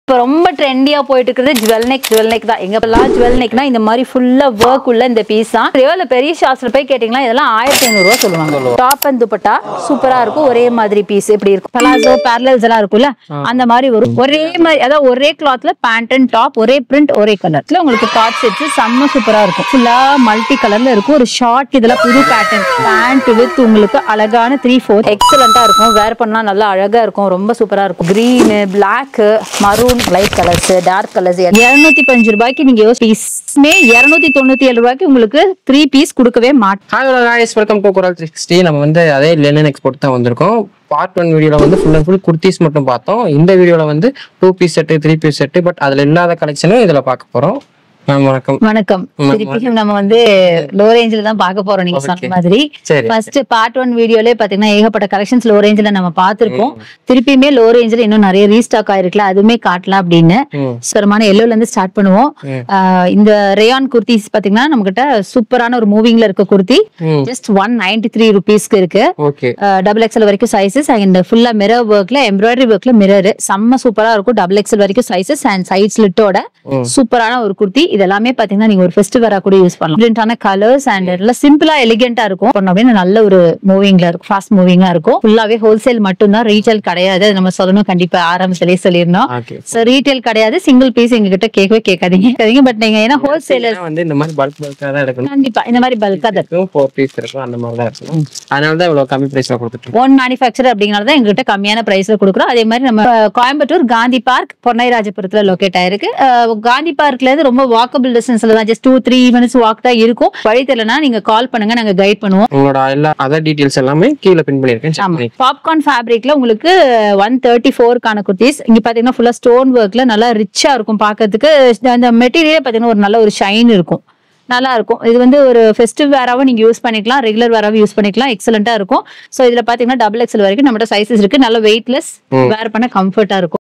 இப்போ ரொம்ப ட்ரெண்டியா போயிட்டு இருக்குது ஜுவல் நெக் தான். எங்கெல்லாம் ஜுவல் நெக்னா இந்த மாதிரி ஃபுல்லா ஒர்க் உள்ள இந்த பீஸ் தான். ரியல்ல பெரிய ஷாப்ஸ்ல போய் கேட்டிங்களா இதெல்லாம் 1500 ரூபாய் சொல்லுவாங்க. டாப் அண்ட் துப்பட்டா சூப்பரா இருக்கும். ஒரே மாதிரி பீஸ் இப்படி இருக்கும். பலாசோ பேரலல்ஸ் எல்லாம் இருக்கும்ல அந்த மாதிரி வரும். ஒரே மாதிரி அதாவது ஒரே கிளாத்ல பேண்ட் அண்ட் டாப் ஒரே பிரிண்ட் ஒரே கலர்ல உங்களுக்கு காட் செட்ஸ் செம்ம சூப்பரா இருக்கும். ஃபுல்லா மல்டி கலர்ல இருக்கும். ஒரு ஷார்ட் இதெல்லாம் புது பேட்டர்ன் பேண்ட் வித் உங்களுக்கு அழகான 3/4 எக்ஸலண்டா இருக்கும். வேர் பண்ணா நல்லா அழகா இருக்கும். ரொம்ப சூப்பரா இருக்கும். Green, black, maroon, light colours, dark colours 205 ரூபாய்க்கு நீங்க பீஸ்மே 297 ரூபாய்க்கு உங்களுக்கு 3 பீஸ் கொடுக்கவே மாட்டோம். ஹலோ गाइस, வெல்கம் டு குரல் 360. நம்ம வந்து அதே லெனன் எக்ஸ்போர்ட் தான் வந்திருக்கோம். பார்ட் 1 வீடியோல வந்து ஃபுல் அண்ட் ஃபுல் குர்த்திஸ் மட்டும் பார்த்தோம். இந்த வீடியோல வந்து 2 piece set 3 piece set but அதுல இல்லாத கலெக்ஷனும் இதுல பார்க்க போறோம். வணக்கம். திருப்பியும் நம்ம வந்து லோ ரேஞ்சில தான் பார்க்க போறோம். நீங்க சொன்ன மாதிரி ஃபர்ஸ்ட் பார்ட் 1 வீடியோலே பாத்தீங்கன்னா ஏகப்பட்ட கலெக்ஷன்ஸ் லோ ரேஞ்சில நம்ம பார்த்திருக்கோம். திருப்பியுமே லோ ரேஞ்சில இன்னும் நிறைய ரீஸ்டாக் ஆயிருக்குல, அதுவுமே காட்டலாம் அப்படின்னு சுரமான எல்லோல இருந்து ஸ்டார்ட் பண்ணுவோம். இந்த ரேயான் குர்த்திஸ் பாத்தீங்கன்னா நம்ம கிட்ட சூப்பரான ஒரு மூவிங்ல இருக்க குர்த்தி ஜஸ்ட் 193 ருபீஸ்க்கு இருக்கு. டபுள் எக்ஸ்எல் வரைக்கும் சைசஸ் அண்ட் ஃபுல்லா மிரர் ஒர்க்ல எம்ப்ராய்டரி ஒர்க்ல மிரர் செம்ம சூப்பரா இருக்கும். டபுள் எக்ஸ்எல் வரைக்கும் சைசஸ் அண்ட் சைட் ஸ்லிட்டோட சூப்பரான ஒரு குர்த்தி. இதெல்லாமே பாத்தீங்கன்னா நீங்க ஒரு ஃபெஸ்டிவலா கூட யூஸ் பண்ணலாம். டிஃபரெண்டான கலர்ஸ் அண்ட் எல்லாம் சிம்பிளா எலிகென்ட்டா இருக்கும். அப்படின்னு நல்ல ஒரு மூவிங்ல இருக்கும். ஃபாஸ்ட் மூவிங்கா இருக்கும். ஃபுல்லாவே ஹோல்சேல் மட்டும் தான், ரீட்டைல் கிடையாது. நம்ம சொல்லணும் கண்டிப்பா ஆரம்பத்திலேயே சொல்லிருந்தோம். சோ ரீட்டைல் கிடையாது. சிங்கிள் பீஸ் எங்க கிட்ட கேட்கவே கேட்காதீங்க. பட் நீங்க ஏன்னா ஹோல்சேலர் வந்து இந்த மாதிரி பல்கா தான் எடுக்கணும். கண்டிப்பா இந்த மாதிரி பல்கா தான் இருக்கும். 4 பீஸ் இருக்கும் அந்த மாதிரி தான் இருக்கும். அதனால தான் இவ்வளவு கம்மி பிரைஸ்ல கொடுத்துட்டோம். ஓன் மேனுஃபேக்சர் அப்படிங்கறத தான் எங்க கிட்ட கம்மியான பிரைஸ்ல கொடுக்குறோம். அதே மாதிரி நம்ம கோயம்புத்தூர் காந்தி பார்க் பொன்னைராஜபுரத்துல லொகேட் ஆயிருக்கு. காந்தி பார்க்ல இருந்து ரொம்ப வாக்கபிள் டிஸ்டன்ஸ்ல தான், ஜஸ்ட் 2-3 மினிட்ஸ் வாக் தான் இருக்கும். வழி தெரியலனா நீங்க கால் பண்ணுங்க, நாங்க கைட் பண்ணுவோம். உங்களோட எல்லா அதர் டீடைல்ஸ் எல்லாமே கீழ பின் பண்ணிருக்கேன். பாப்கார்ன் ஃபேப்ரிக்ல உங்களுக்கு 134 கான குர்த்திஸ். இங்க பாத்தீங்கன்னா ஃபுல்லா ஸ்டோன் ஒர்க்ல நல்லா ரிச்சா இருக்கும் பாக்கிறதுக்கு. அந்த மெட்டீரியல் பாத்தீங்கன்னா ஒரு நல்ல ஒரு ஷைன் இருக்கும், நல்லா இருக்கும். இது வந்து ஒரு ஃபெஸ்டிவ் வேராவும் நீங்க யூஸ் பண்ணிக்கலாம், ரெகுலர் வேராவும் யூஸ் பண்ணிக்கலாம். எக்ஸலண்டா இருக்கும். சோ இதுல பாத்தீங்கன்னா டபுள் எக்ஸ்எல் வரைக்கும் நம்மட்ட சைசஸ் இருக்கு. நல்ல வெயிட்லெஸ், வேர் பண்ண கம்ஃபர்ட்டா இருக்கும்.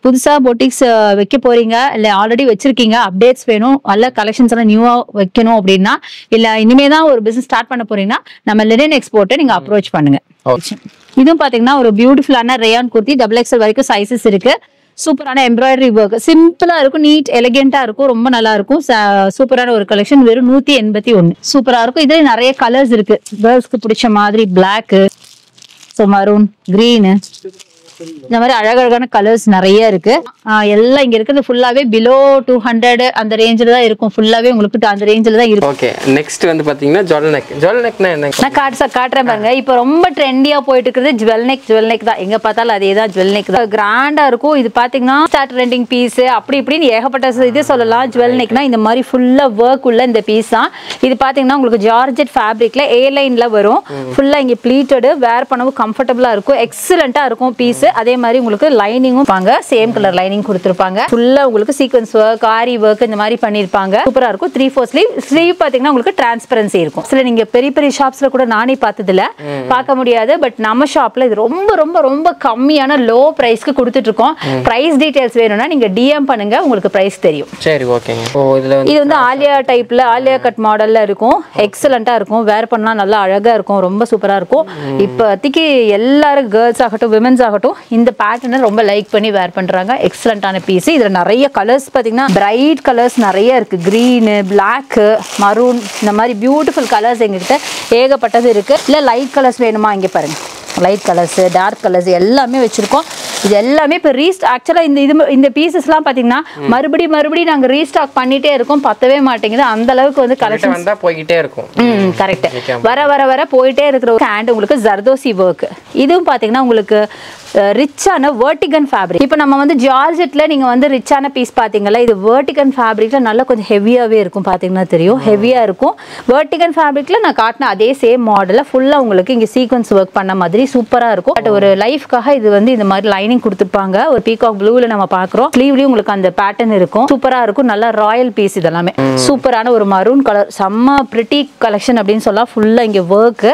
புதுசா பொட்டிக்ஸ் வைக்க போறீங்க இல்ல ஆல்ரெடி வச்சிருக்கீங்க, அப்டேட்ஸ் வேணும், நல்ல கலெக்ஷன்ஸ் எல்லாம் நியூவா வைக்கணும் அப்படின்னா, இல்ல இனிமேதான் ஒரு பிசினஸ் ஸ்டார்ட் பண்ண போறீங்கன்னா நம்ம லெனின் எக்ஸ்போர்ட்டை நீங்க அப்ரோச் பண்ணுங்க. இதுவும் பாத்தீங்கன்னா ஒரு பியூட்டிஃபுல்லான ரேயான் குர்த்தி. டபுள் எக்ஸ்எல் வரைக்கும் சைசஸ் இருக்கு. சூப்பரான எம்ப்ராய்டரி ஒர்க், சிம்பிளா இருக்கும், நீட் எலிகென்ட்டா இருக்கும், ரொம்ப நல்லா இருக்கும். சூப்பரான ஒரு கலெக்ஷன். வெறும் 181 சூப்பரா இருக்கும். இதுல நிறைய கலர்ஸ் இருக்கு. கேர்ள்ஸ்க்கு பிடிச்ச மாதிரி பிளாக், மரூன், கிரீன், இந்த மாதிரி அழகழகான கலர்ஸ் நிறைய இருக்கு. எல்லாம் இங்க இருக்கிறது ஃபுல்லாவே பிலோ 200 அந்த ரேஞ்சில தான் இருக்கும். ஃபுல்லாவே உங்களுக்கு அந்த ரேஞ்சில தான் இருக்கும். ஓகே, நெக்ஸ்ட் வந்து பாத்தீங்கன்னா ஜுவல் நெக்னா என்ன? நான் காட்டுறேன் பாருங்க. இப்போ ரொம்ப ட்ரெண்டியா போயிட்டு இருக்குது ஜுவல் நெக் தான். எங்க பார்த்தாலும் அதே தான், ஜுவல் நெக் தான். கிராண்டா இருக்கும். இது பாத்தீங்கன்னா ஸ்டார்ட் ட்ரெண்டிங் பீஸ் அப்படி இப்படின்னு ஏகப்பட்ட இது சொல்லலாம். ஜுவல் நெக்னா இந்த மாதிரி ஃபுல்லா ஒர்க் உள்ள இந்த பீஸ் தான். இது பாத்தீங்கன்னா உங்களுக்கு ஜார்ஜெட் ஃபேப்ரிக்ல ஏ லைன்ல வரும். ஃபுல்லா இங்க ப்ளீட்டட், வேர் பண்ணவும் கம்ஃபர்டபுளா இருக்கும். எக்ஸலண்டா இருக்கும் பீஸ். அதே மாதிரி உங்களுக்கு லைனிங்கும் பாங்க, சேம் கலர் லைனிங் கொடுத்திருப்பாங்க. ஃபுல்லா உங்களுக்கு சீக்வென்ஸ் ஒர்க், ஆரி ஒர்க் இந்த மாதிரி பண்ணிருப்பாங்க. சூப்பரா இருக்கும். 3/4 ஸ்லீவ் பாத்தீங்கன்னா உங்களுக்கு டிரான்ஸ்பரன்சி இருக்கும். சில நீங்க பெரிய பெரிய ஷாப்ஸ்ல கூட நானே பார்த்ததில்ல, பார்க்க முடியாது. பட் நம்ம ஷாப்ல இது ரொம்ப ரொம்ப ரொம்ப கம்மியான லோ பிரைஸ்க்கு கொடுத்துட்டு இருக்கோம். பிரைஸ் டீடைல்ஸ் வேணும்னா நீங்க டிஎம் பண்ணுங்க, உங்களுக்கு பிரைஸ் தெரியும். சரி, ஓகேங்க. இது வந்து ஆலியா டைப்ல, ஆலியா கட் மாடல்ல இருக்கும். எக்ஸலண்டா இருக்கும். வேர் பண்ணா நல்லா அழகா இருக்கும். ரொம்ப சூப்பரா இருக்கும். இப்போதைக்கு எல்லாரும் கேர்ள்ஸ் ஆகட்டும், விமென்ஸ் ஆகட்டும் இந்த பேட்டர்னை ரொம்ப லைக் பண்ணி வேர் பண்றாங்க. எக்ஸலண்டான பீஸ். இதுல நிறைய கலர்ஸ் பாத்தீங்கன்னா பிரைட் கலர்ஸ் நிறைய இருக்கு. கிரீன், பிளாக், மரூன், இந்த மாதிரி பியூட்டிஃபுல் கலர்ஸ் எங்ககிட்ட ஏகப்பட்டது இருக்கு. இல்ல லைட் கலர்ஸ் வேணுமா, இங்க பாருங்க, லைட் கலர்ஸ், டார்க் கலர்ஸ் எல்லாமே வச்சிருக்கோம். இது எல்லாமே இப்போ ஆக்சுவலா இந்த பீசஸ்லாம் பாத்தீங்கன்னா மறுபடியும் நாங்க ரீஸ்டாக் பண்ணிட்டே இருக்கோம். பத்தவே மாட்டேங்குது. அந்த அளவுக்கு வந்து கலெக்ஷன் போய்கிட்டே இருக்கும். கரெக்ட். வர போயிட்டே இருக்கிற அண்ட் உங்களுக்கு ஜர்தோசி ஒர்க். இதுவும் பாத்தீங்கன்னா உங்களுக்கு ரிச்சான வெர்டிகன் ஃபேப்ரிக். இப்போ நம்ம வந்து ஜார்ஜெட்ல நீங்க வந்து ரிச்சான பீஸ் பாத்தீங்களா, இது வெர்டிகன் ஃபேப்ரிக்ல நல்லா கொஞ்சம் ஹெவியாவே இருக்கும். பாத்தீங்கன்னா தெரியும், ஹெவியா இருக்கும். வெர்டிகன் ஃபேப்ரிக்ல நான் காட்டின அதே சேம் மாடல்ல ஃபுல்லா உங்களுக்கு இங்க சீக்வென்ஸ் ஒர்க் பண்ண மாதிரி சூப்பரா இருக்கும். பட் ஒரு லைஃப்காக இது வந்து இந்த மாதிரி லைனிங் கொடுத்துருப்பாங்க. ஒரு பீகாக் ப்ளூல நம்ம பாக்குறோம். ஸ்லீவ்லயும் உங்களுக்கு அந்த பேட்டர்ன் இருக்கும். சூப்பரா இருக்கும். நல்லா ராயல் பீஸ். இதெல்லாமே சூப்பரான ஒரு மரூன் கலர், செம்ம பிரிட்டி கலெக்ஷன் அப்படின்னு சொல்லலாம். ஃபுல்லா இங்க ஒர்க்,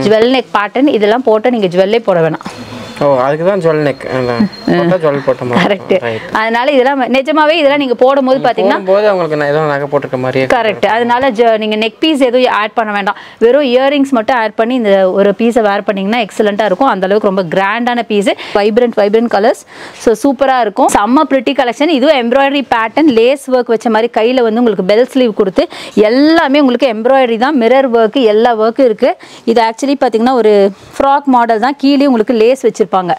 ஜுவல் நெக் பேட்டர்ன். இதெல்லாம் போட்டு நீங்க ஜுவல்லே போட வேணாம். ஓ அதுக்கு தான் ஜுவல் நெக் போட்டா ஜுவல் போட்ட மாதிரி கரெக்ட் அதனால இதெல்லாம் நிஜமாவே இதெல்லாம் நீங்க போடும்போது பாத்தீங்கன்னா போது உங்களுக்கு நான் ஏதோ நகை போட்டுக்க மாதிரியே கரெக்ட் அதனால நீங்க நெக் பீஸ் எதுவும் ஆட் பண்ண வேண்டாம் வெறும் இயரிங்ஸ் மட்டும் ஆட் பண்ணி இந்த ஒரு பீஸை வேர் பண்ணீங்கன்னா எக்ஸலண்டா இருக்கும் அந்த அளவுக்கு ரொம்ப கிராண்டான பீஸ் வைப்ரண்ட் கலர்ஸ் ஸோ சூப்பரா இருக்கும் செம்ம பிரிட்டி கலெக்ஷன் இதுவும் எம்ப்ராய்டரி பேட்டர்ன் லேஸ் ஒர்க் வச்ச மாதிரி கையில வந்து உங்களுக்கு பெல் ஸ்லீவ் கொடுத்து எல்லாமே உங்களுக்கு எம்ப்ராய்டரி தான் மிரர் ஒர்க் எல்லா ஒர்க்கும் இருக்கு இது ஆக்சுவலி பாத்தீங்கன்னா ஒரு ஃப்ராக் மாடல் தான் கீழே உங்களுக்கு லேஸ் வச்சிருப்பாங்க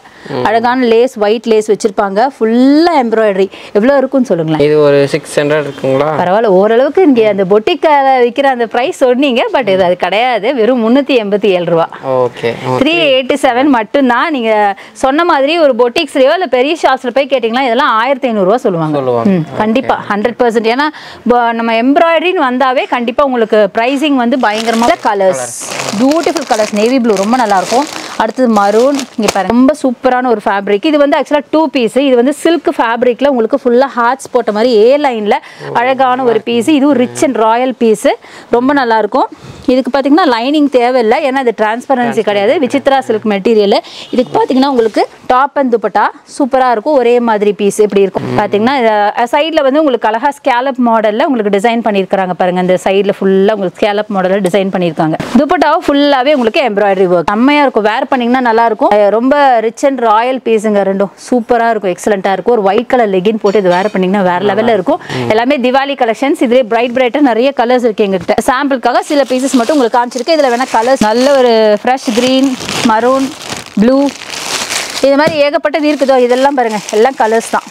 அழகான லேஸ் ஒயிட் லேஸ் வச்சிருப்பாங்க ஃபுல்லா எம்ப்ராய்டரி எவ்வளவு இருக்கும்னு சொல்லுங்களேன் இது ஒரு 600 இருக்குங்களா பரவாயில்ல ஓரளவுக்கு இங்க அந்த பொட்டிக் விக்கிற அந்த பிரைஸ் சொன்னீங்க பட் இது அது கிடையாது வெறும் 387 ரூபா ஓகே 387 மட்டும் தான் நீங்க சொன்ன மாதிரி ஒரு பொட்டிக்ஸ்லயோ இல்ல பெரிய ஷாப்ஸ்ல போய் கேட்டீங்களா இதெல்லாம் 1500 ரூபா சொல்லுவாங்க கண்டிப்பா 100% ஏன்னா நம்ம எம்ப்ராய்டரின்னு வந்தாவே கண்டிப்பா உங்களுக்கு பிரைசிங் வந்து பயங்கரமான colours beautiful colours navy blue ரொம்ப நல்லா இருக்கும் அடுத்தது மரூன் இங்க பாருங்க ரொம்ப சூப்பரான ஒரு ஃபேப்ரிக் இது வந்து ஆக்சுவலா 2 பீஸ் இது வந்து சில்க் ஃபேப்ரிக்ல உங்களுக்கு ஃபுல்லா ஹார்ட்ஸ் போட்ட மாதிரி ஏ லைன்ல அழகான ஒரு பீஸ் இதுவும் ரிச் அண்ட் ராயல் பீஸ் ரொம்ப நல்லா இருக்கும் இதுக்கு பாத்தீங்கன்னா லைனிங் தேவையில்லை ஏன்னா இது டிரான்ஸ்பரன்சி கிடையாது விசித்ரா சில்க் மெட்டீரியல் இதுக்கு பாத்தீங்கன்னா உங்களுக்கு டாப் அண்ட் துப்பட்டா சூப்பரா இருக்கும் ஒரே மாதிரி பீஸ் எப்படி இருக்கும் பாத்தீங்கன்னா சைட்ல வந்து உங்களுக்கு அழகா ஸ்கேலப் மாடல்ல உங்களுக்கு டிசைன் பண்ணிருக்காங்க பாருங்க இந்த சைட்ல ஃபுல்லா உங்களுக்கு ஸ்கேலப் மாடல்ல டிசைன் பண்ணிருக்காங்க துப்பட்டாவும் ஃபுல்லாவே உங்களுக்கு எம்ப்ராய்டரி ஒர்க் செம்மையா இருக்கும் வேர் பண்ணீங்கன்னா நல்லா இருக்கும் ரொம்ப ரிச் அண்ட் ராயல் பீஸுங்க ரெண்டும் சூப்பரா இருக்கும் எக்ஸலண்டா இருக்கும் ஒரு ஒயிட் கலர் லெகின் போட்டு இது வேர் பண்ணீங்கன்னா வேற லெவல்ல இருக்கும் எல்லாமே திவாலி கலெக்ஷன்ஸ் இதுல பிரைட்டா நிறைய கலர்ஸ் இருக்கு எங்ககிட்ட சாம்பிளுக்காக சில பீசஸ் மட்டும் உங்களுக்கு காமிச்சிருக்கு இதுல வேணா கலர்ஸ் நல்ல ஒரு ஃப்ரெஷ் கிரீன் மரூன் ப்ளூ இது மாதிரி ஏகப்பட்டது இருக்குதோ இதெல்லாம் பாருங்க எல்லாம் கலர்ஸ் தான்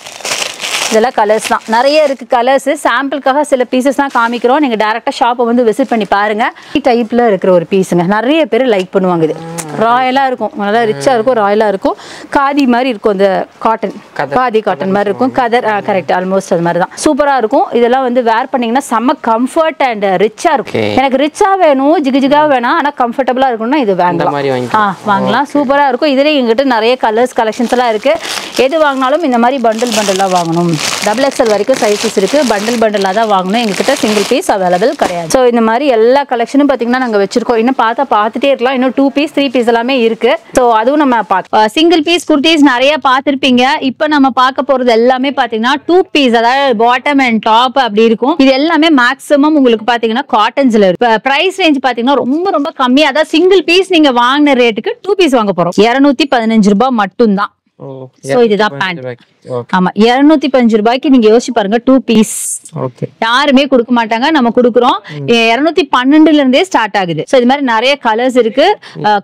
இதெல்லாம் கலர்ஸ் தான் நிறைய இருக்கு கலர்ஸ் சாம்பிளுக்காக சில பீசஸ் தான் காமிக்கிறோம் நீங்க டைரக்டா ஷாப்பை வந்து விசிட் பண்ணி பாருங்க டைப்ல இருக்கிற ஒரு பீஸுங்க நிறைய பேர் லைக் பண்ணுவாங்க இது ராயலா இருக்கும் நல்லா ரிச்சா இருக்கும் ராயலா இருக்கும் காதி மாதிரி இருக்கும் இந்த காட்டன் காதி காட்டன் மாதிரி இருக்கும் கதர் கரெக்ட் ஆல்மோஸ்ட் அது மாதிரி தான் சூப்பரா இருக்கும் இதெல்லாம் வந்து வேர் பண்ணீங்கன்னா செம்ம கம்ஃபர்ட் அண்ட் ரிச்சா இருக்கும் எனக்கு ரிச்சா வேணும் ஜிகா வேணாம் ஆனா கம்ஃபர்டபுளா இருக்கும்னா இது வாங்கலாம் வாங்கலாம் சூப்பரா இருக்கும் இதுல எங்கிட்ட நிறைய கலர்ஸ் கலெக்ஷன்ஸ் எல்லாம் இருக்கு எது வாங்கினாலும் இந்த மாதிரி பண்டலா வாங்கணும் XXL வரைக்கும் சைஸஸ் இருக்கு பண்டலா தான் வாங்கணும் எங்ககிட்ட சிங்கிள் பீஸ் அவைலபிள் கிடையாது ஸோ இந்த மாதிரி எல்லா கலெக்ஷனும் பாத்தீங்கன்னா நாங்க வச்சிருக்கோம் இன்னும் பார்த்துட்டே இருக்கலாம் இன்னும் 2 பீஸ் 3 பீஸ் எல்லாமே இருக்கு ஸோ அதுவும் நம்ம பார்க்கலாம் சிங்கிள் பீஸ் குர்த்திஸ் நிறைய பார்த்திருப்பீங்க இப்போ நம்ம பார்க்க போறது எல்லாமே பாத்தீங்கன்னா 2 பீஸ் அதாவது பாட்டம் அண்ட் டாப் அப்படி இருக்கும் இது எல்லாமே மேக்ஸிமம் உங்களுக்கு பாத்தீங்கன்னா காட்டன்ஸ்ல இருக்கு பிரைஸ் ரேஞ்ச் பாத்தீங்கன்னா ரொம்ப ரொம்ப கம்மி அதாவது சிங்கிள் பீஸ் நீங்க வாங்கின ரேட்டுக்கு 2 பீஸ் வாங்க போறோம் 215 ரூபாய் மட்டும் தான் சோ இதுதான் பேண்ட் ஆமா 215 ரூபாய்க்கு நீங்க யோசிச்சு பாருங்க 2 பீஸ் யாருமே கொடுக்க மாட்டாங்க நம்ம கொடுக்குறோம் 212 இருந்தே ஸ்டார்ட் ஆகுது சோ இது மாதிரி நிறைய கலர்ஸ் இருக்கு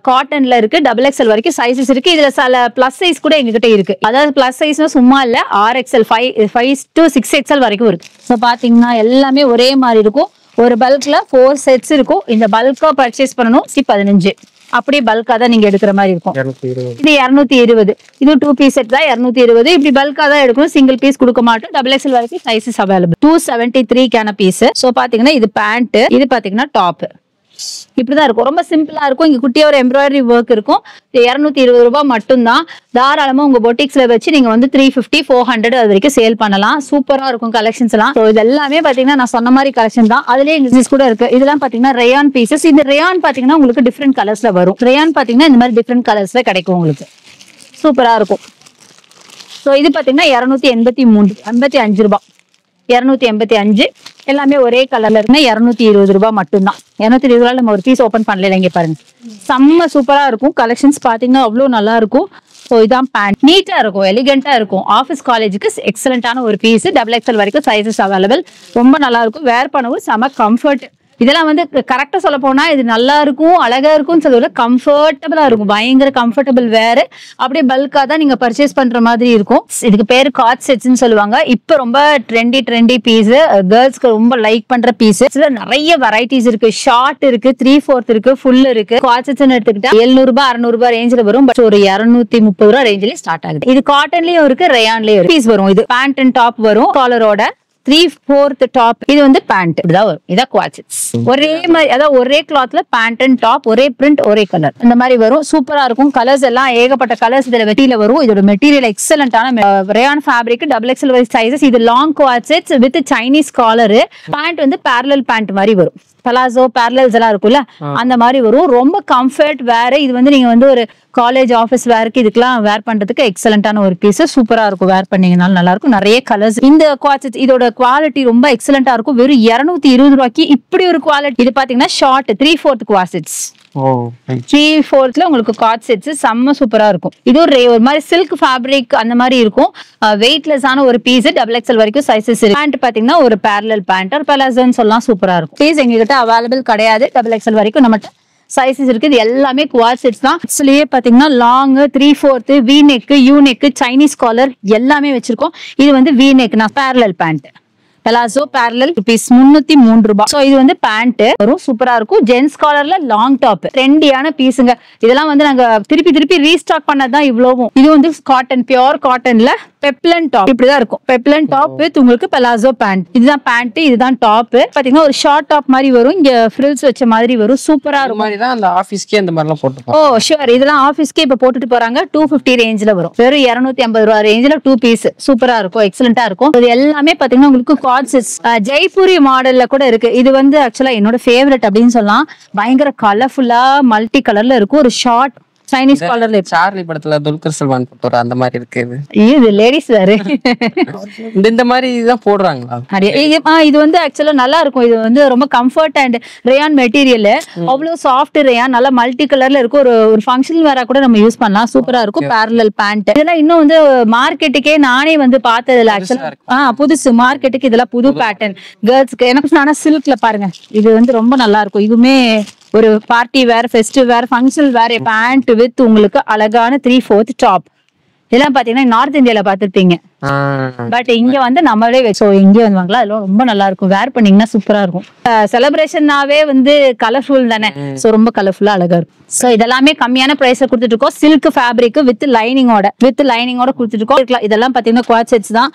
காட்டன்ல இருக்கு XXL வரைக்கும் சைஸஸ் இருக்கு இதுல சில பிளஸ் சைஸ் கூட எங்ககிட்ட இருக்கு அதாவது பிளஸ் சைஸ்னா சும்மா இல்ல RXL 5 to 6XL வரைக்கும் இருக்கு சோ பாத்தீங்கன்னா எல்லாமே ஒரே மாதிரி இருக்கும் ஒரு பல்க்ல 4 செட்ஸ் இருக்கும் இந்த பல்கா பர்ச்சேஸ் பண்ணனும் 15 அப்படியே பல்கா தான் நீங்க எடுக்கிற மாதிரி இருக்கும் இது 220 இது 2 பீஸ் செட் தான் 220 இப்படி பல்கா தான் எடுக்கணும் சிங்கிள் பீஸ் கொடுக்க மாட்டோம் XXL வரைக்கும் சைஸஸ் அவைலபிள் 273 கான பீஸ் சோ பாத்தீங்கன்னா இது பேண்ட் இது பாத்தீங்கன்னா டாப் இப்படிதான் இருக்கும் ரொம்ப சிம்பிளா இருக்கும் இங்க குட்டியா ஒரு எம்ப்ராய்டரி ஒர்க் இருக்கும் 220 ரூபாய் மட்டும் தான் தாராளமா உங்க பொட்டிக்ஸ்ல வச்சு நீங்க வந்து 350 400 அது வரைக்கும் சேல் பண்ணலாம் சூப்பரா இருக்கும் கலெக்ஷன்ஸ் எல்லாம் இது எல்லாமே பாத்தீங்கன்னா நான் சொன்ன மாதிரி கலெக்ஷன் தான் அதுலயே இங்கிலீஷ் கூட இருக்கு இதெல்லாம் பாத்தீங்கன்னா ரேயான் பீசஸ் இந்த ரேயான் பாத்தீங்கன்னா உங்களுக்கு டிஃப்ரெண்ட் கலர்ஸ்ல வரும் ரேயான் பாத்தீங்கன்னா இந்த மாதிரி டிஃப்ரெண்ட் கலர்ஸ்ல கிடைக்கும் உங்களுக்கு சூப்பரா இருக்கும் சோ இது பாத்தீங்கன்னா 285 ரூபாய் 285 எல்லாமே ஒரே கலர்ல இருக்குன்னா 220 ரூபாய் மட்டும் தான் 220 ரூபாய் நம்ம ஒரு பீஸ் ஓபன் பண்ணல இங்க பாருங்க செம்ம சூப்பரா இருக்கும் கலெக்ஷன்ஸ் பாத்தீங்கன்னா அவ்வளவு நல்லா இருக்கும் ஸோ இதான் பேண்ட் நீட்டா இருக்கும் எலிகென்ட்டா இருக்கும் ஆஃபீஸ் காலேஜுக்கு எக்ஸலண்டான ஒரு பீஸ் XXL வரைக்கும் சைஸஸ் அவைலபிள் ரொம்ப நல்லா இருக்கும் வேர் பண்ணவும் செம கம்ஃபர்ட் இதெல்லாம் வந்து கரெக்டா சொல்ல போனா இது நல்லா இருக்கும் அழகா இருக்கும்னு சொல்ல கம்ஃபர்டபுளா இருக்கும் பயங்கர கம்ஃபர்டபுள் வேற அப்படியே பல்கா தான் நீங்க பர்ச்சேஸ் பண்ற மாதிரி இருக்கும் இதுக்கு பேரு காட் செட்ஸ்ன்னு சொல்லுவாங்க இப்ப ரொம்ப ட்ரெண்டி பீஸ் கேர்ள்ஸ்க்கு ரொம்ப லைக் பண்ற பீஸ் நிறைய வெரைட்டிஸ் இருக்கு ஷார்ட் இருக்கு 3/4 இருக்கு ஃபுல் இருக்கு காட் செட்ஸ் எடுத்துக்கிட்டா 700 ரூபாய் 600 ரூபாய் ரேஞ்சில வரும் பட் ஒரு 230 ரூபாய் ரேஞ்சிலே ஸ்டார்ட் ஆகுது இது காட்டன்லயும் இருக்கு ரேயான்லயும் இருக்கு பீஸ் வரும் இது பேண்ட் அண்ட் டாப் வரும் காலரோட 3/4 டாப் இது வந்து பேண்ட் இப்படிதான் வரும் இதான் குவாட்செட்ஸ் ஒரே மாதிரி அதாவது ஒரே கிளாத்ல பேண்ட் அண்ட் டாப் ஒரே பிரிண்ட் ஒரே கலர் இந்த மாதிரி வரும் சூப்பரா இருக்கும் கலர்ஸ் எல்லாம் ஏகப்பட்ட கலர்ஸ் இதுல வெட்டியில வரும் இதோட மெட்டீரியல் எக்ஸலண்டான ரேயான் ஃபேப்ரிக் XXL சைஸஸ் இது லாங் குவாட்செட்ஸ் வித் சைனீஸ் காலர் பேண்ட் வந்து பேரலல் பேண்ட் மாதிரி வரும் பலாசோ பேரலல்ஸ் எல்லாம் இருக்கும்ல அந்த மாதிரி வரும் ரொம்ப கம்ஃபர்ட் வேற இது வந்து நீங்க வந்து ஒரு காலேஜ் ஆஃபீஸ் வேருக்கு இதுக்கெல்லாம் வேர் பண்றதுக்கு எக்ஸலண்டான ஒரு பீஸ். சூப்பரா இருக்கும், வேர் பண்ணீங்கனாலும் நல்லா இருக்கும். நிறைய கலர்ஸ். இந்த குவாட்செட்ஸ் இதோட குவாலிட்டி ரொம்ப எக்ஸலண்டா இருக்கும். வெறும் 220 ரூபாய்க்கு இப்படி ஒரு குவாலிட்டி. இது பாத்தீங்கன்னா ஷார்ட் 3/4 குவாட்செட்ஸ். 3/4 உங்களுக்கு காட் செட்ஸ் செம்ம சூப்பரா இருக்கும். இது ஒரு மாதிரி சில்க் ஃபேப்ரிக் அந்த மாதிரி இருக்கும். வெயிட்லெஸ் ஆன ஒரு பீஸ். XXL வரைக்கும் சைஸஸ் இருக்கு. பேண்ட் பாத்தீங்கன்னா ஒரு பேரலல் பேண்ட் ஒரு பலாசோன்னு சொல்லலாம், சூப்பரா இருக்கும். பீஸ் எங்ககிட்ட அவைலபிள் கிடையாது. XXL வரைக்கும் நம்மகிட்ட சைஸஸ் இருக்கு. இது எல்லாமே குவாட் செட்ஸ் தான். இதுலயே பாத்தீங்கன்னா long 3/4 V neck, U neck, Chinese collar எல்லாமே வச்சிருக்கோம். இது வந்து V neck parallel pant palazzo parallel rupees 303 ரூபாய். சோ இது வந்து பேண்ட் வரும், சூப்பரா இருக்கும். ஜென்ஸ் காலர்ல லாங் டாப் ட்ரெண்டியான பீஸுங்க. இதெல்லாம் வந்து நாங்க திருப்பி ரீஸ்டாக் பண்ணதான் இவ்வளவும். இது வந்து காட்டன், பியூர் காட்டன்ல பெப்லன் டாப் இப்படிதான் இருக்கும். பெப்லன் டாப் வித் உங்களுக்கு பலாசோ பேண்ட். இதுதான் பேண்ட், இதுதான் டாப். பாத்தீங்கன்னா ஒரு ஷார்ட் டாப் மாதிரி வரும். இங்க ஃப்ரில்ஸ் வச்ச மாதிரி வரும், சூப்பரா இருக்கும். மாதிரி தான் அந்த ஆபீஸ்க்கே அந்த மாதிரிலாம் போட்டு. ஓ ஷூர், இதெல்லாம் ஆபீஸ்க்கே இப்ப போட்டுட்டு போறாங்க. 250 ரேஞ்ச்ல வரும். வெறும் 250 ரூபாய் ரேஞ்ச்ல 2 பீஸ் சூப்பரா இருக்கும், எக்ஸலண்டா இருக்கும். இது எல்லாமே பாத்தீங்கன்னா உங்களுக்கு ஜெய்ப்பூரி மாடல்ல கூட இருக்கு. இது வந்து ஆக்சுவலா என்னோட ஃபேவரட் அப்படின்னு சொல்லலாம். பயங்கர கலர்ஃபுல்லா மல்டி கலர்ல இருக்கும். ஒரு ஷார்ட் சைனீஸ் காலர்ல சார்லி படத்துல துல்கர் சல்மான் போட்டோம் அந்த மாதிரி இருக்கு. இது லேடிஸ் வேற இந்த மாதிரி தான் போடுறாங்களா? இது வந்து ஆக்சுவலா நல்லா இருக்கும். இது வந்து ரொம்ப கம்ஃபர்ட் அண்ட் ரேயான் மெட்டீரியல். அவ்வளவு சாஃப்ட் ரேயான், நல்லா மல்டி கலர்ல இருக்கும். ஒரு ஃபங்க்ஷன் வேற கூட நம்ம யூஸ் பண்ணலாம், சூப்பரா இருக்கும். பேரலல் பேண்ட் இதெல்லாம் இன்னும் வந்து மார்க்கெட்டுக்கே நானே வந்து பார்த்ததுல ஆக்சுவலா புதுசு மார்க்கெட்டுக்கு. இதெல்லாம் புது பேட்டர்ன் கேர்ள்ஸ்க்கு. எனக்கு நானா சில்க்ல பாருங்க, இது வந்து ரொம்ப நல்லா இருக்கும். இதுவுமே ஒரு party wear, festive wear, functional wear pant with உங்களுக்கு அழகான 3/4 டாப். இதெல்லாம் பாத்தீங்கன்னா நார்த் இந்தியால பாத்துருப்பீங்க. பட் இங்க வந்து நம்மளே வச்சோம், இங்கே வந்து வாங்கலாம். அதெல்லாம் ரொம்ப நல்லா இருக்கும். வேர் பண்ணீங்கன்னா சூப்பரா இருக்கும். செலிப்ரேஷன்னாவே வந்து கலர்ஃபுல் தானே, சோ ரொம்ப கலர்ஃபுல்லா அழகா இருக்கும். சோ இதெல்லாமே கம்மியான பிரைஸ்ல கொடுத்துட்டு இருக்கோம். சில்க் ஃபேப்ரிக் வித் லைனிங்கோட கொடுத்துட்டு இருக்கோம். இதெல்லாம் பாத்தீங்கன்னா குவாட் செட்ஸ் தான்.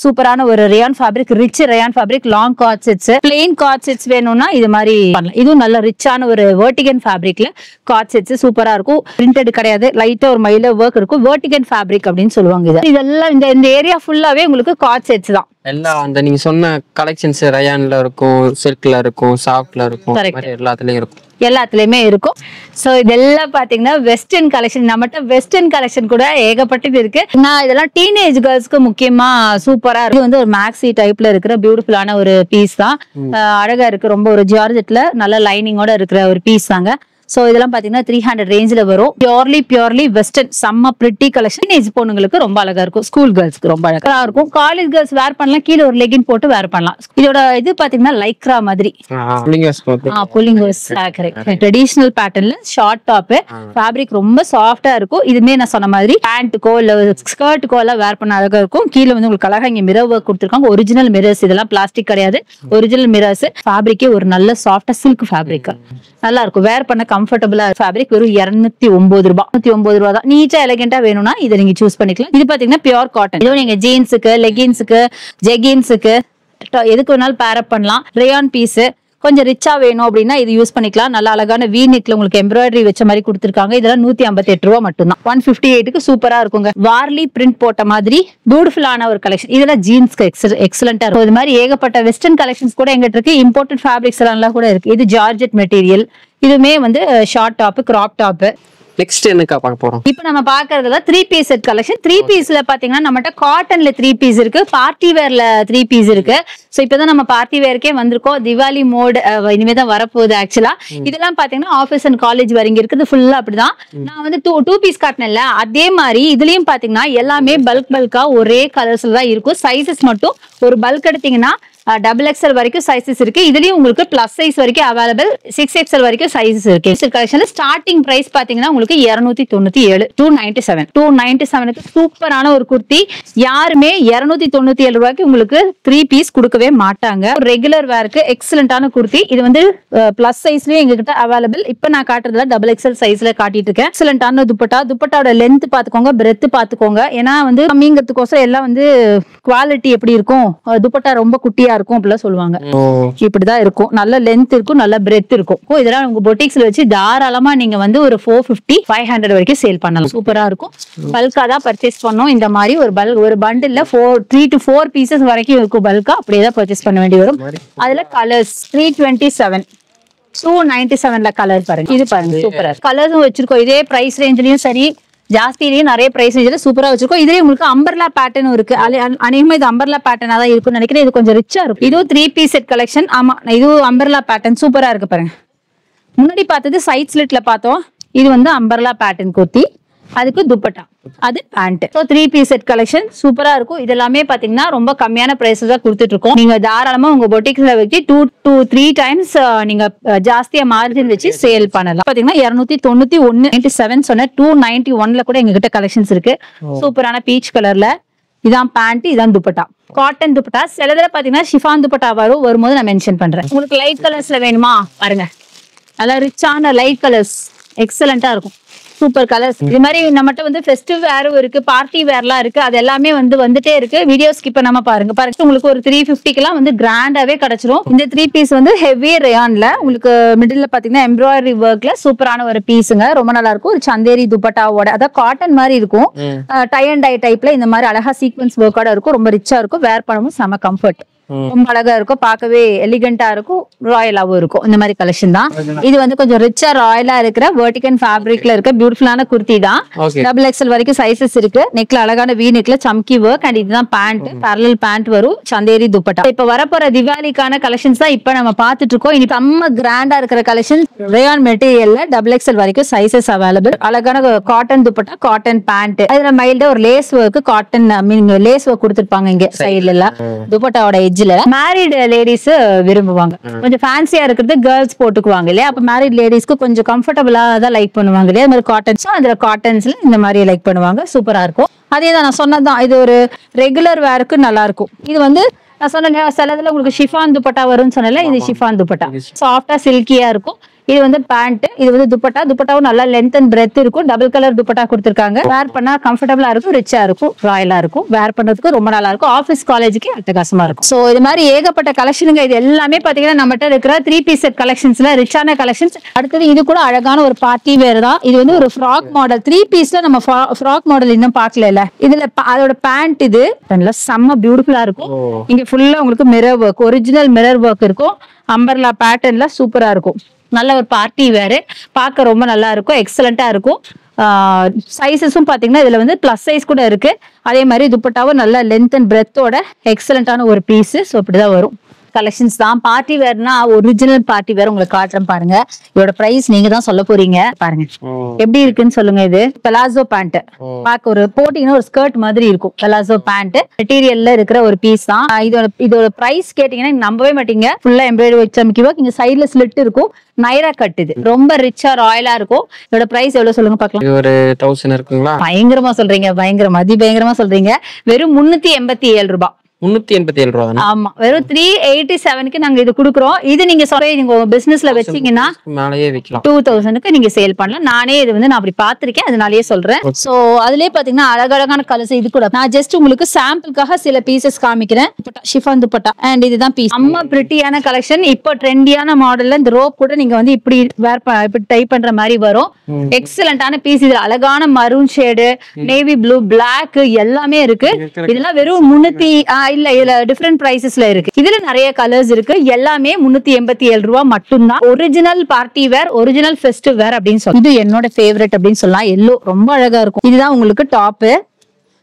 சூப்பரான ஒரு rayon fabric, rich rayon fabric, long quad sets. Plain quad sets வேணும்னா இது மாதிரி பண்ணலாம். இதுவும் நல்ல ரிச்சான ஒரு வெர்டிகன் ஃபேப்ரிக்ல குவாட் செட்ஸ் சூப்பரா இருக்கும். பிரிண்டட் கிடையாது, லைட்டா ஒரு மயில ஒர்க் இருக்கும். வெர்டிகன் ஃபேப்ரிக் அப்படின்னு சொல்லுவாங்க. இதெல்லாம் இந்த ஏரியா ஃபுல்லாவே உங்களுக்கு குவாட் செட்ஸ் தான். எல்லாம் அந்த நீங்க சொன்ன கலெக்ஷன்ஸ் ரயான்ல இருக்கும், சில்க்ல இருக்கும், சாஃப்ட்ல இருக்கும், எல்லாத்துலயும் இருக்கும். எல்லாத்துலயுமே இருக்கும். சோ இதெல்லாம் பாத்தீங்கன்னா வெஸ்டர்ன் கலெக்ஷன். நம்மகிட்ட வெஸ்டர்ன் கலெக்ஷன் கூட ஏகப்பட்டது இருக்கு. நான் இதெல்லாம் டீனேஜ் கேர்ள்ஸ்க்கு முக்கியமா சூப்பரா இருக்கு. இது வந்து ஒரு மேக்ஸி டைப்ல இருக்கிற பியூட்டிஃபுல்லான ஒரு பீஸ் தான். அழகா இருக்கு. ரொம்ப ஒரு ஜார்ஜெட்ல நல்ல லைனிங்கோட இருக்கிற ஒரு பீஸ் தாங்க. சோ இதெல்லாம் பாத்தீங்கன்னா 300 ரேஞ்ச்ல வரும். பியூர்லி வெஸ்டர்ன் செம்ம பிரிட்டி கலெக்ஷன். டீனேஜ் பொண்ணுங்களுக்கு ரொம்ப அழகா இருக்கும். ஸ்கூல் கேர்ள்ஸ்க்கு ரொம்ப அழகா இருக்கும். காலேஜ் கேர்ள்ஸ் வேர் பண்ணலாம். கீழே ஒரு லெகின் போட்டு வேர் பண்ணலாம். இதோட இது பாத்தீங்கன்னா லைக்ரா மாதிரி ட்ரெடிஷனல் பேட்டர்ன்ல ஷார்ட் டாப். ஃபேப்ரிக் ரொம்ப சாஃப்டா இருக்கும். இதுமே நான் சொன்ன மாதிரி பேண்ட்டுக்கோ இல்ல ஸ்கர்ட்டுக்கோ எல்லாம் வேர் பண்ண அழகா இருக்கும். கீழே வந்து உங்களுக்கு அழகா இங்க மிரர் ஒர்க் கொடுத்துருக்காங்க. ஒரிஜினல் மிரர்ஸ், இதெல்லாம் பிளாஸ்டிக் கிடையாது, ஒரிஜினல் மிரர்ஸ். ஃபேப்ரிக்கே ஒரு நல்ல சாஃப்டா சில்க் ஃபேப்ரிக், நல்லா இருக்கும். வேர் பண்ண கம்ஃபர்டபுளா ஃபேப்ரிக். வெறும் 209 ரூபாய். 209 ரூபாய் தான். நீட்டா எலகெண்டா வேணும்னா இதை நீங்க சூஸ் பண்ணிக்கலாம். இது பாத்தீங்கன்னா பியூர் காட்டன். இதுவும் நீங்க ஜீன்ஸுக்கு, லெகின்ஸுக்கு, ஜெகின்ஸுக்கு எதுக்கு வேணாலும் பேர் அப் பண்ணலாம். ரேயான் பீஸ் கொஞ்சம் ரிச்சா வேணும் அப்படின்னா இது யூஸ் பண்ணிக்கலாம். நல்ல அழகான வி நெக்ல உங்களுக்கு எம்ப்ராய்டரி வச்ச மாதிரி கொடுத்துருக்காங்க. இதெல்லாம் 158 ரூபாய் மட்டும் தான். 158க்கு சூப்பரா இருக்குங்க. வார்லி பிரிண்ட் போட்ட மாதிரி பியூட்டிஃபுல்லான ஒரு கலெக்ஷன். இதெல்லாம் ஜீன்ஸ்க்கு எக்ஸலண்டா இருக்கும். இது மாதிரி ஏகப்பட்ட வெஸ்டர்ன் கலெக்ஷன்ஸ் கூட எங்கிட்ட இருக்கு. இம்போர்ட்டட் ஃபேப்ரிக்ஸ் எல்லாம் கூட இருக்கு. இது ஜார்ஜெட் மெட்டீரியல். இதுமே வந்து short top, crop top. Next என்னக்கா பார்க்க போறோம்? இப்போ நம்ம பார்க்கறதுல 3 பீஸ் செட் கலெக்ஷன். 3 பீஸ்ல பாத்தீங்கன்னா நம்மகிட்ட காட்டன்ல 3 பீஸ் இருக்கு, பார்ட்டி வேர்ல 3 பீஸ் இருக்கு. சோ இப்பதான் நம்ம பார்ட்டி வேர்க்கே வந்திருக்கோம். திவாலி மோட் இனிமே தான் வரப்போகுது. ஆக்சுவலா இதெல்லாம் பாத்தீங்கன்னா ஆஃபீஸ் அண்ட் காலேஜ் வர இங்க இருக்குது ஃபுல்லா அப்படிதான். நான் வந்து 2 பீஸ் காட்டினேன்ல, அதே மாதிரி இதுலயும் பாத்தீங்கன்னா எல்லாமே பல்கா ஒரே கலர்ஸ்ல தான் இருக்கும். சைசஸ் மட்டும் ஒரு பல்க் எடுத்தீங்கன்னா XXL வரைக்கும் சைசஸ் இருக்கு. இதுலயும் உங்களுக்கு பிளஸ் சைஸ் வரைக்கும் அவைலபிள், 6XL வரைக்கும் சைசஸ் இருக்கு. கலெக்ஷன்ல ஸ்டார்டிங் பிரைஸ் பாத்தீங்கன்னா உங்களுக்கு 297, 297க்கு சூப்பரான ஒரு குர்த்தி. யாருமே 297 ரூபாய்க்கு உங்களுக்கு 3 பீஸ் கொடுக்கவே மாட்டாங்க. ரெகுலர் வேருக்கு எக்ஸலண்டான குர்த்தி. இது வந்து பிளஸ் சைஸ்லயும் எங்ககிட்ட அவைலபிள். இப்ப நான் காட்டுறதுல XXL சைஸ்ல காட்டிட்டு இருக்கேன். எக்ஸலண்டான துப்பட்டாவோட லென்த் பாத்துக்கோங்க, பிரெத் பாத்துக்கோங்க. ஏன்னா வந்து கம்மிங்கிறதுக்கோசரம் எல்லாம் வந்து குவாலிட்டி எப்படி இருக்கும், துப்பட்டா ரொம்ப குட்டியா இருக்கும் அப்படிலாம் சொல்லுவாங்க. இப்படிதான் இருக்கும். நல்ல லென்த் இருக்கும், நல்ல பிரெத் இருக்கும். இதெல்லாம் உங்க பொட்டிக்ஸ்ல வச்சு தாராளமா நீங்க வந்து ஒரு 450, 500 வரைக்கும் சேல் பண்ணலாம். சூப்பரா இருக்கும். பல்கா தான் பர்ச்சேஸ் பண்ணோம். இந்த மாதிரி ஒரு பண்டில்ல 3 to 4 பீசஸ் வரைக்கும் இருக்கும். பல்கா அப்படியே தான் பர்ச்சேஸ் பண்ண வேண்டி வரும். அதுல கலர்ஸ் 327, 297ல கலர் பாருங்க. இது பாருங்க சூப்பரா கலர்ஸும் வச்சிருக்கோம். இதே பிரைஸ் ரேஞ்ச்லயும் சரி ஜாஸ்திலயும் நிறைய பிரைஸ் ரேஞ்சில சூப்பரா வச்சிருக்கோம். இதுலயே உங்களுக்கு அம்பர்லா பேட்டர்ன் இருக்கு. அநேகமா இது அம்பர்லா பேட்டர்னா தான் இருக்கும்னு நினைக்கிறேன். இது கொஞ்சம் ரிச்சா இருக்கும். இதுவும் 3 பீஸ் செட் கலெக்ஷன். ஆமா, இதுவும் அம்பர்லா பேட்டர்ன் சூப்பரா இருக்கு பாருங்க. முன்னாடி பார்த்தது சைட் ஸ்லிட்ல பார்த்தோம். இது வந்து அம்பர்லா பேட்டர்ன் குர்த்தி, அதுக்கு துப்பட்டா, அது pant. So 3 piece set collection சூப்பரா இருக்கும். இது எல்லாமே பாத்தீங்கன்னா ரொம்ப கம்மியான பிரைஸஸ் தான் கொடுத்துட்டு இருக்கோம். நீங்க தாராளமா உங்க பொட்டிக்ஸ்ல வச்சு 2 to 3 டைம்ஸ் நீங்க ஜாஸ்தியா மார்ஜின் வச்சு சேல் பண்ணலாம். பாத்தீங்கன்னா 291 சொன்ன 291ல கூட எங்க கிட்ட கலெக்ஷன்ஸ் இருக்கு. சூப்பரான பீச் கலர்ல. இதான் பேண்ட், இதான் துப்பட்டா, காட்டன் துப்பட்டா. சிலதுல பாத்தீங்கன்னா ஷிஃபான் துப்பட்டா வரும்போது நான் மென்ஷன் பண்றேன். உங்களுக்கு லைட் கலர்ஸ்ல வேணுமா பாருங்க, நல்லா ரிச்சான லைட் கலர்ஸ் எக்ஸலண்டா இருக்கும். Super colours. இது மாதிரி நம்மகிட்ட வந்து ஃபெஸ்டிவ் வேரும் இருக்கு, பார்ட்டி வேர்லாம் இருக்கு. அது எல்லாமே வந்துட்டே இருக்கு. வீடியோ ஸ்கிப் பண்ணாம பாருங்க. உங்களுக்கு ஒரு 350க்குலாம் வந்து கிராண்டாவே கிடைச்சிரும். இந்த 3 பீஸ் வந்து ஹெவி ரயான்ல உங்களுக்கு மிடில்ல பாத்தீங்கன்னா எம்ப்ராய்டரி ஒர்க்ல சூப்பரான ஒரு பீஸுங்க. ரொம்ப நல்லா இருக்கும். ஒரு சந்தேரி துப்பட்டாவோட, அதாவது காட்டன் மாதிரி இருக்கும். டை அண்ட் டை டைப்ல இந்த மாதிரி அழகா சீக்வன்ஸ் ஒர்க்கோட இருக்கும். ரொம்ப ரிச்சா இருக்கும். வேர் பண்ணவும் செம கம்ஃபர்ட். ரொம்ப அழகா இருக்கும். பார்க்கவே எலிகண்டா இருக்கும். ராயலாவும் இருக்கும். இந்த மாதிரி கலெக்ஷன் தான். இது வந்து கொஞ்சம் ரிச்சா ராயலா இருக்கிற வெர்டிகன் ஃபேப்ரிக்ல இருக்க பியூட்டிஃபுல்லான குர்த்தி தான். டபுள் எக்ஸ்எல் வரைக்கும் சைசஸ் இருக்கு. நெக்ல அழகான வி நெக்ல சம்கி ஒர்க் அண்ட் இதுதான் பேண்ட். பேரலல் பேண்ட் வரும். சந்தேரி துப்பட்டா. இப்ப வரப்போற திவாலிக்கான கலெக்ஷன்ஸ் தான் இப்ப நம்ம பாத்துட்டு இருக்கோம். இனி செம்ம கிராண்டா இருக்கிற கலெக்ஷன். ரேயான் மெட்டீரியல்ல டபுள் எக்ஸ்எல் வரைக்கும் சைசஸ் அவைலபிள். அழகான காட்டன் துப்பட்டா, காட்டன் பேண்ட். அதுல மைல்டா ஒரு lace work, cotton lace work கொடுத்திருப்பாங்க இங்க சைடுல எல்லாம். துப்பட்டாவோட மேரிட் லேடிஸ் விரும்புவாங்க. கொஞ்சம் ஃபேன்சியா இருக்கிறது கேர்ள்ஸ் போட்டுக்குவாங்க இல்லையா. அப்ப மேரிட் லேடிஸ்க்கு கொஞ்சம் கம்ஃபர்டபுளா தான் லைக் பண்ணுவாங்க இல்லையா. அது மாதிரி காட்டன்ஸ், அதுல காட்டன்ஸ்ல இந்த மாதிரி லைக் பண்ணுவாங்க. சூப்பரா இருக்கும். அதே தான் நான் சொன்னதான், இது ஒரு ரெகுலர் வேருக்கு நல்லா இருக்கும். இது வந்து நான் சொன்ன சிலதுல உங்களுக்கு ஷிஃபான் துப்பட்டா வரும்னு சொன்னல, இது ஷிஃபான் துப்பட்டா. சாஃப்டா சில்கியா இருக்கும். இது வந்து பேண்ட், இது வந்து துப்பட்டா. துப்பட்டாவும் நல்லா லென்த் அண்ட் பிரெத் இருக்கும். டபுள் கலர் துப்பட்டா கொடுத்திருக்காங்க. வேர் பண்ணா கம்ஃபர்டபுளா இருக்கும், ரிச்சா இருக்கும், ராயலா இருக்கும். வேர் பண்றதுக்கு ரொம்ப நல்லா இருக்கும். ஆஃபீஸ் காலேஜுக்கு அட்டகாசமா இருக்கும். சோ இது மாதிரி ஏகப்பட்ட கலெக்ஷனுங்க. இது எல்லாமே பாத்தீங்கன்னா நம்மகிட்ட இருக்கிற 3 பீஸ் செட் கலெக்ஷன்ஸ்ல ரிச்சான கலெக்ஷன்ஸ். அடுத்தது இது கூட அழகான ஒரு பார்ட்டி வேர் தான். இது வந்து ஒரு ஃப்ராக் மாடல். 3 பீஸ்ல நம்ம ஃப்ராக் மாடல் இன்னும் பாக்கல. இதுல அதோட பேண்ட் இது செம்ம பியூட்டிஃபுல்லா இருக்கும். இங்க ஃபுல்லா உங்களுக்கு mirror work, original mirror work இருக்கும். அம்பர்லா பேட்டர்ன்ல சூப்பரா இருக்கும். நல்ல ஒரு பார்ட்டி வேறு, பார்க்க ரொம்ப நல்லா இருக்கும். எக்ஸலண்டா இருக்கும். சைஸஸும் பாத்தீங்கன்னா இதுல வந்து பிளஸ் சைஸ் கூட இருக்கு. அதே மாதிரி துப்பட்டாவும் நல்ல லென்த் அண்ட் பிரெத்தோட எக்ஸலண்டான ஒரு பீஸ். ஸோ இப்படிதான் வரும் கலெக்ஷன்ஸ் தான். பார்ட்டி வேர்னா ஒரிஜினல் பார்ட்டி வேர் உங்களுக்கு காட்டுறேன் பாருங்க. இதோட பிரைஸ் நீங்க தான் சொல்ல போறீங்க. பாருங்க எப்படி இருக்குன்னு சொல்லுங்க. இது பெலாசோ பேண்ட். பார்க்க ஒரு போட்டீங்கன்னா ஒரு ஸ்கர்ட் மாதிரி இருக்கும். பெலாசோ பேண்ட் மெட்டீரியல்ல இருக்கிற ஒரு பீஸ் தான். இதோட பிரைஸ் கேட்டீங்கன்னா நம்பவே மாட்டீங்க. ஃபுல்லா எம்ப்ராய்டரி வச்ச ஒர்க். இங்க சைடுல ஸ்லிட் இருக்கும். நைரா கட். இது ரொம்ப ரிச்சா ராயலா இருக்கும். இதோட பிரைஸ் எவ்வளவு சொல்லுங்க பாக்கலாம். ஒரு 1000 இருக்குங்களா? பயங்கரமா சொல்றீங்க, பயங்கரமா சொல்றீங்க. வெறும் 387 ரூபாய். 387 ரூபா. ஆமா, வெறும் 387க்கு நாங்க இது குடுக்குறோம். இது நீங்க நீங்க பிசினஸ்ல வச்சீங்கன்னா மேலயே விக்கலாம். 2000க்கு நீங்க சேல் பண்ணலாம். நானே இது வந்து நான் அப்படி பாத்திருக்கேன், அதனாலயே சொல்றேன். சோ அதுலயே பாத்தீங்கன்னா அழகழகான கலர்ஸ். இது கூட நான் ஜஸ்ட் உங்களுக்கு சாம்பிளுக்காக சில பீசஸ் காமிக்கிறேன். ஷிஃபான் துப்பட்டா அண்ட் இதுதான் பீஸ். அம்மா பிரிட்டியான கலெக்ஷன். இப்போ ட்ரெண்டியான மாடல்ல இந்த ரோப் கூட நீங்க வந்து இப்படி இப்படி டைப் பண்ற மாதிரி வரும். எக்ஸலண்டான பீஸ். இதுல அழகான maroon shade, navy blue, black எல்லாமே இருக்கு. இதெல்லாம் வெறும் 300 இல்ல, இதுல டிஃபரெண்ட் பிரைசஸ்ல இருக்கு. இதுல நிறைய கலர்ஸ் இருக்கு. எல்லாமே 387 ரூபாய் மட்டும்தான். Original party wear, original festive wear அப்படின்னு சொல்லலாம். இது என்னோட ஃபேவரட் அப்படின்னு சொல்லலாம். எல்லோ ரொம்ப அழகா இருக்கும். இதுதான் உங்களுக்கு டாப்.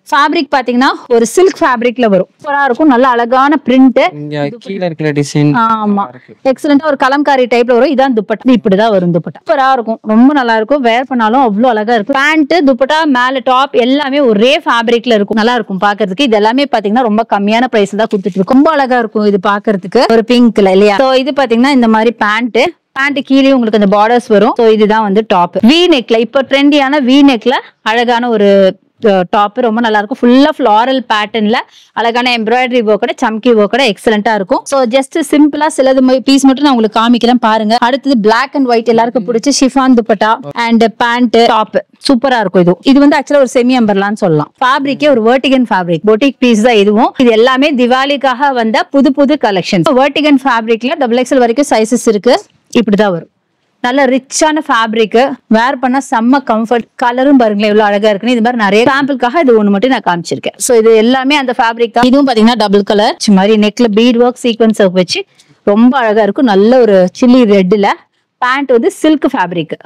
ஃபேப்ரிக் பாத்தீங்கன்னா ஒரு சில்க் ஃபேப்ரிக்ல வரும். சூப்பரா இருக்கும். நல்ல அழகான பிரிண்ட். கீழ இருக்கிற டிசைன் ஆமா, எக்ஸலண்டா ஒரு கலம்காரி டைப்ல வரும். இதான் துப்பட்டா. இப்படிதான் வரும் துப்பட்டா. சூப்பரா இருக்கும். ரொம்ப நல்லா இருக்கும். வேர் பண்ணாலும் அவ்வளவு அழகா இருக்கும். பேண்ட், துப்பட்டா, மேல டாப் எல்லாமே ஒரே ஃபேப்ரிக்ல இருக்கும். நல்லா இருக்கும் பாக்குறதுக்கு. இது எல்லாமே பாத்தீங்கன்னா ரொம்ப கம்மியான பிரைஸ் தான் கொடுத்துட்டு இருக்கும். ரொம்ப அழகா இருக்கும் இது பாக்குறதுக்கு. ஒரு பிங்க்ல இல்லையா. சோ இது பாத்தீங்கன்னா இந்த மாதிரி பேண்ட் கீழே உங்களுக்கு அந்த பார்டர்ஸ் வரும். சோ இதுதான் வந்து டாப். வி நெக்ல இப்போ ட்ரெண்டியான வி நெக்ல அழகான ஒரு டாப். ரொம்ப நல்லா இருக்கும். ஃபுல்லா ஃபிளாரல் பேட்டர்ன்ல அழகான எம்ப்ராய்டரி ஒர்க்கோட சம்கி ஒர்க்கோட எக்ஸலண்டா இருக்கும். சோ ஜஸ்ட் சிம்பிளா சிலது பீஸ் மட்டும் நான் உங்களுக்கு காமிக்கிறேன் பாருங்க. அடுத்தது பிளாக் அண்ட் ஒயிட் எல்லாருக்கும் பிடிச்ச chiffon dupatta and pant top. சூப்பரா இருக்கும். இது வந்து ஆக்சுவலா ஒரு செமி அம்பர்லான்னு சொல்லலாம். ஃபேப்ரிக்கே ஒரு வெர்டிகன் ஃபேப்ரிக், பொட்டிக் பீஸ் தான் இதுவும். இது எல்லாமே திவாலிக்காக வந்த புது கலெக்ஷன். வெர்டிகன் ஃபேப்ரிக்ல டபுள் எக்ஸ்எல் வரைக்கும் சைசஸ் இருக்கு. இப்படிதான் வரும். நல்ல ரிச்சான ஃபேப்ரிக். வேர் பண்ணா செம்ம கம்ஃபர்ட். கலரும் பாருங்களேன் எவ்வளவு அழகா இருக்குன்னு. இது மாதிரி நிறைய சாம்பிளுக்காக இது ஒண்ணு மட்டும் நான் காமிச்சிருக்கேன். சோ இது எல்லாமே அந்த ஃபேப்ரிக் தான். இதுவும் பாத்தீங்கன்னா டபுள் கலர் மாதிரி நெக்ல பீட் ஒர்க் சீக்வன்ஸ் வச்சு ரொம்ப அழகா இருக்கும். நல்ல ஒரு சில்லி ரெட்ல பேண்ட் வந்து சில்க் ஃபேப்ரிக்,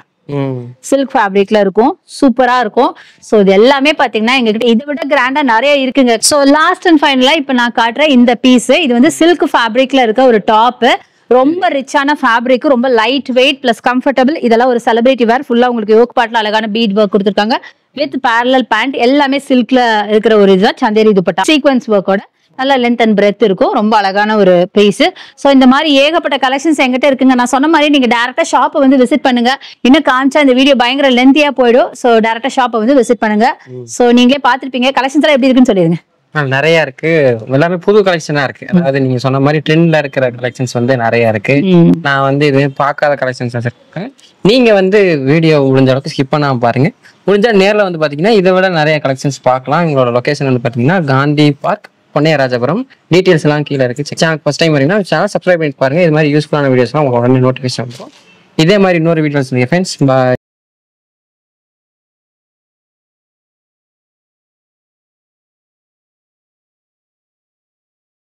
சில்க் ஃபேப்ரிக்ல இருக்கும், சூப்பரா இருக்கும். சோ இது எல்லாமே பாத்தீங்கன்னா எங்ககிட்ட இதை விட கிராண்டா நிறைய இருக்குங்க. சோ லாஸ்ட் அண்ட் ஃபைனலா இப்ப நான் காட்டுற இந்த பீஸ், இது வந்து சில்க் ஃபேப்ரிக்ல இருக்க ஒரு டாப். ரொம்ப ரிச்சான ஃபேப்ரிக், ரொம்ப லைட் வெயிட் பிளஸ் கம்ஃபர்டபிள். இதெல்லாம் ஒரு செலிபிரிட்டி வேர். ஃபுல்லா உங்களுக்கு யோக் பார்ட்ல அழகான பீட் ஒர்க் கொடுத்துருக்காங்க வித் பேரலல் பேண்ட். எல்லாமே சில்க்ல இருக்கிற ஒரு இதுதான் சந்தேரி துப்பட்டா. சீக்வன்ஸ் ஒர்க்கோட நல்ல லென்த் அண்ட் பிரெத் இருக்கும். ரொம்ப அழகான ஒரு பீஸ். சோ இந்த மாதிரி ஏகப்பட்ட கலெக்ஷன்ஸ் எங்கிட்ட இருக்குங்க. நான் சொன்ன மாதிரி நீங்க டைரக்டா ஷாப்பை வந்து விசிட் பண்ணுங்க. இன்னும் காமிச்சா இந்த வீடியோ பயங்கர லென்த்தியா போயிடும். சோ டைரக்டா ஷாப்பை வந்து விசிட் பண்ணுங்க. சோ நீங்களே பாத்துருப்பீங்க. கலெக்ஷன்ஸ் எல்லாம் எப்படி இருக்குன்னு சொல்லிருங்க. நிறைய இருக்கு, எல்லாமே புது கலெக்ஷனா இருக்கு. அதாவது நீங்க சொன்ன மாதிரி ட்ரெண்ட்ல இருக்கிற கலெக்ஷன்ஸ் வந்து நிறைய இருக்கு. நான் வந்து இது பார்க்காத கலெக்ஷன்ஸ் வச்சிருக்கேன். நீங்க வந்து வீடியோ முடிஞ்ச அளவுக்கு ஸ்கிப் பண்ணாம பாருங்க. முடிஞ்சா நேரில் வந்து பாத்தீங்கன்னா இதை விட நிறைய கலெக்ஷன்ஸ் பார்க்கலாம். எங்களோட லொகேஷன் வந்து பாத்தீங்கன்னா காந்தி பார்க், பொன்னையராஜபுரம். டீடைல்ஸ் எல்லாம் கீழே இருக்கு. சேனல் ஃபர்ஸ்ட் டைம் வரீங்கன்னா சேனல் சப்ஸ்கிரைப் பண்ணி பாருங்க. இது மாதிரி யூஸ்ஃபுல்லான வீடியோஸ்லாம் உங்களுக்கு உடனே நோட்டிஃபிகேஷன் வரும். இதே மாதிரி இன்னொரு வீடியோஸ் ஃப்ரெண்ட்ஸ். பாய்.